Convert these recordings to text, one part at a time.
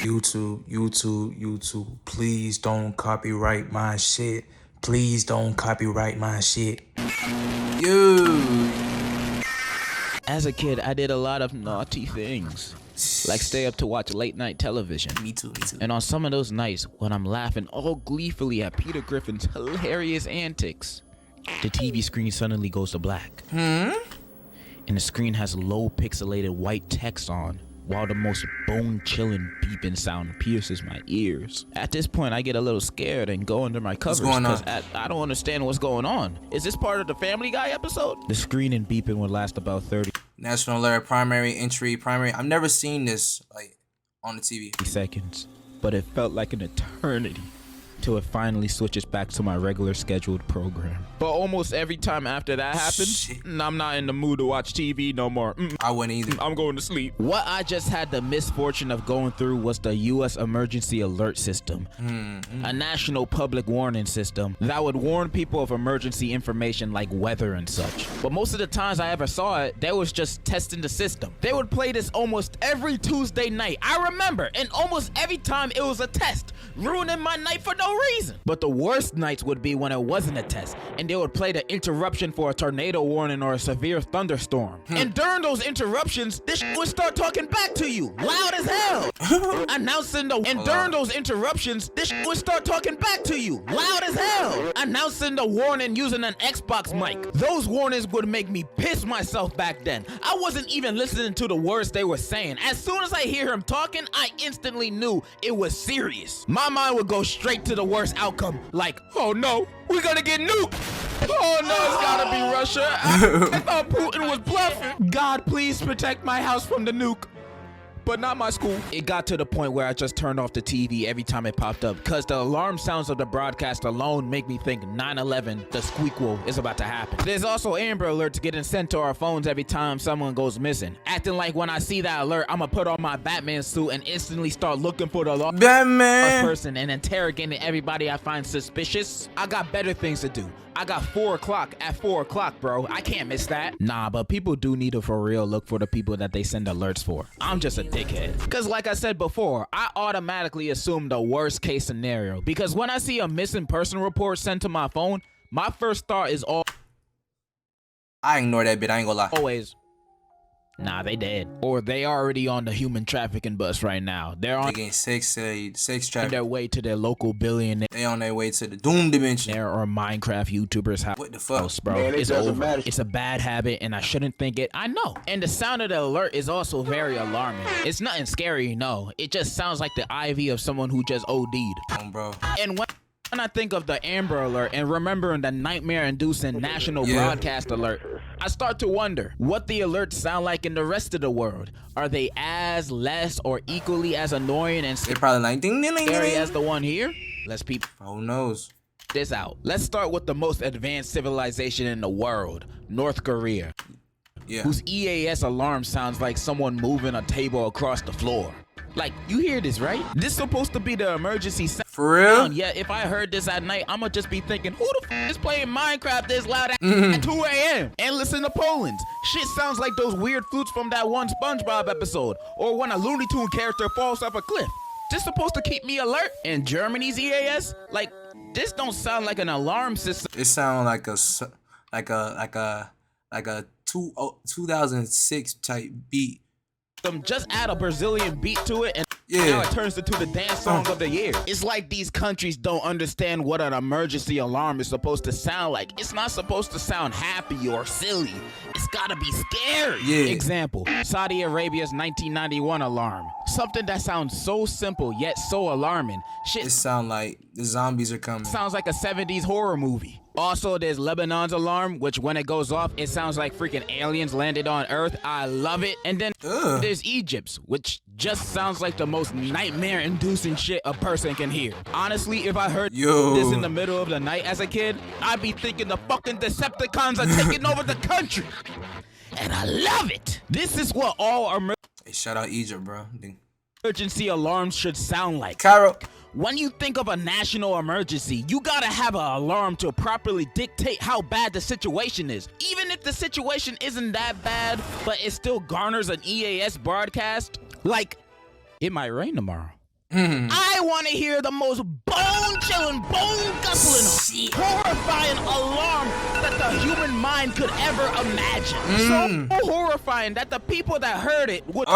YouTube, please don't copyright my shit. Please don't copyright my shit. As a kid, I did a lot of naughty things, like stay up to watch late night television. Me too. And on some of those nights, when I'm laughing all gleefully at Peter Griffin's hilarious antics, the TV screen suddenly goes to black. And the screen has low pixelated white text on, while the most bone-chilling beeping sound pierces my ears. At this point, I get a little scared and go under my covers because I don't understand what's going on. Is this part of the Family Guy episode? The screen and beeping would last about 30 National alert, primary entry, primary. I've never seen this like on the TV. seconds, but it felt like an eternity till it finally switches back to my regular scheduled program. But almost every time after that happens, I'm not in the mood to watch TV no more. I wouldn't either. I'm going to sleep. What I just had the misfortune of going through was the U.S. Emergency Alert System, a national public warning system that would warn people of emergency information like weather and such. But most of the times I ever saw it, they was just testing the system. They would play this almost every Tuesday night. I remember, and almost every time it was a test, ruining my night for no reason. But the worst nights would be when it wasn't a test, and they would play the interruption for a tornado warning or a severe thunderstorm. And during those interruptions, this would start talking back to you, loud as hell. Announcing the warning using an Xbox mic. Those warnings would make me piss myself back then. I wasn't even listening to the words they were saying. As soon as I hear him talking, I instantly knew it was serious. My mind would go straight to the worst outcome, like, oh no, we're gonna get nuked. Oh no, it's gotta be Russia. I thought Putin was bluffing. God, please protect my house from the nuke. But not my school. It got to the point where I just turned off the TV every time it popped up, because the alarm sounds of the broadcast alone make me think 9/11, the squeakquel, is about to happen. There's also Amber Alerts getting sent to our phones every time someone goes missing. Acting like when I see that alert, I'ma put on my Batman suit and instantly start looking for the lost person and interrogating everybody I find suspicious. I got better things to do. I got 4 o'clock at 4 o'clock, bro. I can't miss that. Nah, but people do need to for real look for the people that they send alerts for. I'm just a dickhead. Because like I said before, I automatically assume the worst case scenario. Because when I see a missing person report sent to my phone, my first thought is I ignore that bit, I ain't gonna lie. always, nah, they dead. Or they already on the human trafficking bus right now. They're on sex traffic. their way to their local billionaire. They on their way to the doom dimension. Or Minecraft YouTubers house. What the fuck? Bro, Man, it's over. matter. It's a bad habit and I shouldn't think it. I know. And the sound of the alert is also very alarming. It's nothing scary, no. It just sounds like the IV of someone who just OD'd. Bro. And when I think of the Amber Alert and remembering the nightmare-inducing national broadcast alert, I start to wonder what the alerts sound like in the rest of the world. Are they as, less, or equally as annoying and They're probably like ding ding ding scary ding. as the one here? Let's peep Who knows? this out. Let's start with the most advanced civilization in the world, North Korea, whose EAS alarm sounds like someone moving a table across the floor. Like, you hear this, right? This supposed to be the emergency sound. For real? Yeah, if I heard this at night, I'ma just be thinking, who the f is playing Minecraft this loud at 2 a.m. and listen to Poland's? Shit sounds like those weird flutes from that one SpongeBob episode, or when a Looney Tune character falls off a cliff. This supposed to keep me alert? And Germany's EAS? Like, this don't sound like an alarm system. It sounds like a 2006 type beat. Just add a Brazilian beat to it and now it turns into the dance song of the year. It's like these countries don't understand what an emergency alarm is supposed to sound like. It's not supposed to sound happy or silly. It's gotta be scary. Example, Saudi Arabia's 1991 alarm. Something that sounds so simple yet so alarming. Shit, It sound like the zombies are coming. sounds like a 70s horror movie. Also, there's Lebanon's alarm, which when it goes off, it sounds like freaking aliens landed on Earth. I love it. And then there's Egypt's, which just sounds like the most nightmare-inducing shit a person can hear. Honestly, if I heard this in the middle of the night as a kid, I'd be thinking the fucking Decepticons are taking over the country. And I love it. This is what all Hey, shout out Egypt, bro. emergency alarms should sound like. Cairo. when you think of a national emergency, you gotta have an alarm to properly dictate how bad the situation is. Even if the situation isn't that bad, but it still garners an EAS broadcast, like, it might rain tomorrow. I want to hear the most bone-chilling, bone-guzzling, horrifying alarm that the human mind could ever imagine. So horrifying that the people that heard it would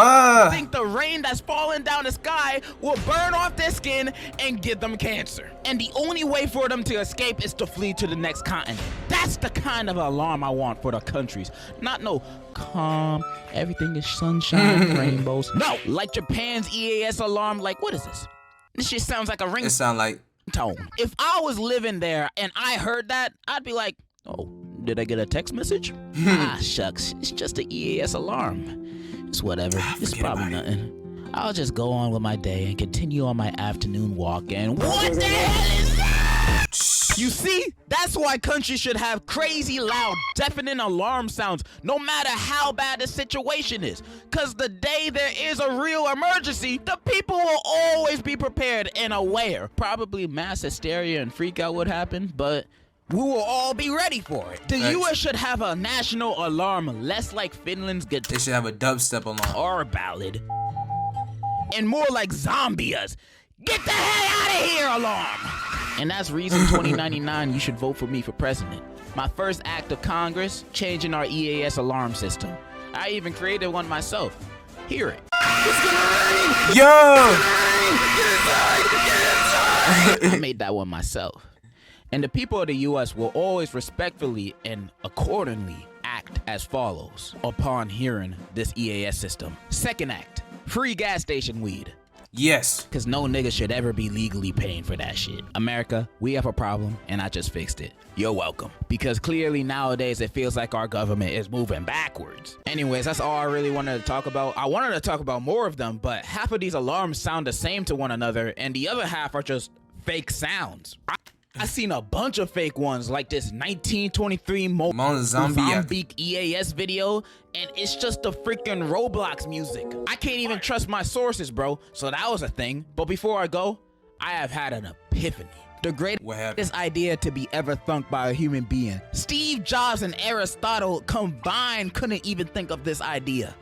think the rain that's falling down the sky will burn off their skin and give them cancer. And the only way for them to escape is to flee to the next continent. That's the kind of alarm I want for the countries. Not no calm, everything is sunshine, rainbows. No, like Japan's EAS alarm. Like, what is this? This shit sounds like a ringtone. It sound like tone. If I was living there and I heard that, I'd be like, oh, did I get a text message? Shucks, it's just an EAS alarm. It's whatever. It's probably nothing. I'll just go on with my day and continue on my afternoon walk. And what the hell is that? You see, that's why countries should have crazy loud, deafening alarm sounds no matter how bad the situation is. Cause the day there is a real emergency, the people will always be prepared and aware. Probably mass hysteria and freak out would happen, but we will all be ready for it. The US should have a national alarm less like Finland's guitar. they should have a dubstep alarm. Or ballad. And more like Zombia's "Get the hell out of here" alarm. And that's reason 2099 you should vote for me for president. My first act of Congress, changing our EAS alarm system. I even created one myself. Hear it. It's gonna rain! Yo! I made that one myself. And the people of the US will always respectfully and accordingly act as follows upon hearing this EAS system. Second act, free gas station weed. Yes. Cause no nigga should ever be legally paying for that shit. America, we have a problem and I just fixed it. You're welcome. Because clearly nowadays it feels like our government is moving backwards. Anyways, that's all I really wanted to talk about. I wanted to talk about more of them, but half of these alarms sound the same to one another and the other half are just fake sounds. I seen a bunch of fake ones like this 1923 Mozambique EAS video, and it's just the freaking Roblox music. I can't even trust my sources, bro. So that was a thing. But before I go, I have had an epiphany. The greatest idea to be ever thunk by a human being. Steve Jobs and Aristotle combined couldn't even think of this idea.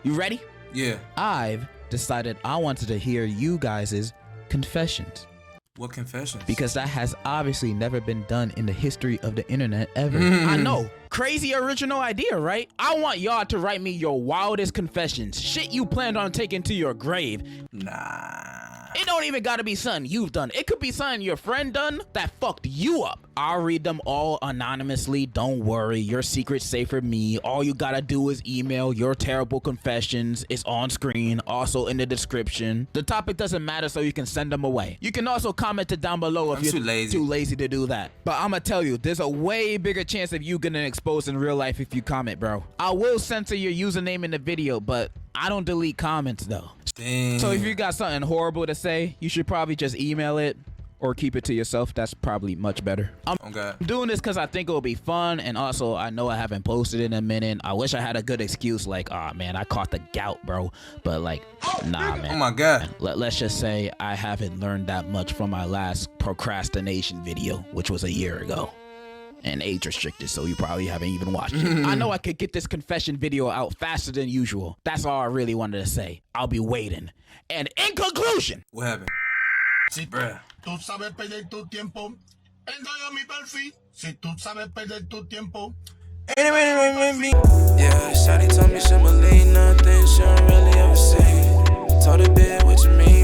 You ready? Yeah. I've decided I wanted to hear you guys' confessions. What confessions? Because that has obviously never been done in the history of the internet ever. I know. Crazy original idea, right? I want y'all to write me your wildest confessions. Shit you planned on taking to your grave. Nah. It don't even gotta be something you've done. It could be something your friend done that fucked you up. I'll read them all anonymously. Don't worry, your secret's safe for me. All you gotta do is email your terrible confessions. It's on screen, also in the description. The topic doesn't matter, so you can send them away. You can also comment it down below if you're too lazy to do that. But I'ma tell you, there's a way bigger chance of you getting exposed in real life if you comment, bro. I will censor your username in the video, but I don't delete comments though. Dang. So if you got something horrible to say, you should probably just email it or keep it to yourself. That's probably much better. I'm doing this because I think it'll be fun, and also I know I haven't posted in a minute. I wish I had a good excuse like, oh man, I caught the gout, bro. But like, nah, man. Oh my God. Let's just say I haven't learned that much from my last procrastination video, which was a year ago. And age restricted, so you probably haven't even watched it. I know I could get this confession video out faster than usual. That's all I really wanted to say. I'll be waiting. And in conclusion, what happened? Si tú sabes perder tu tiempo, entra a mi perfil. Si tú sabes perder tu tiempo. Yeah, Shawty told me she believe nothing she don't really ever say. Told her, bitch, what you mean?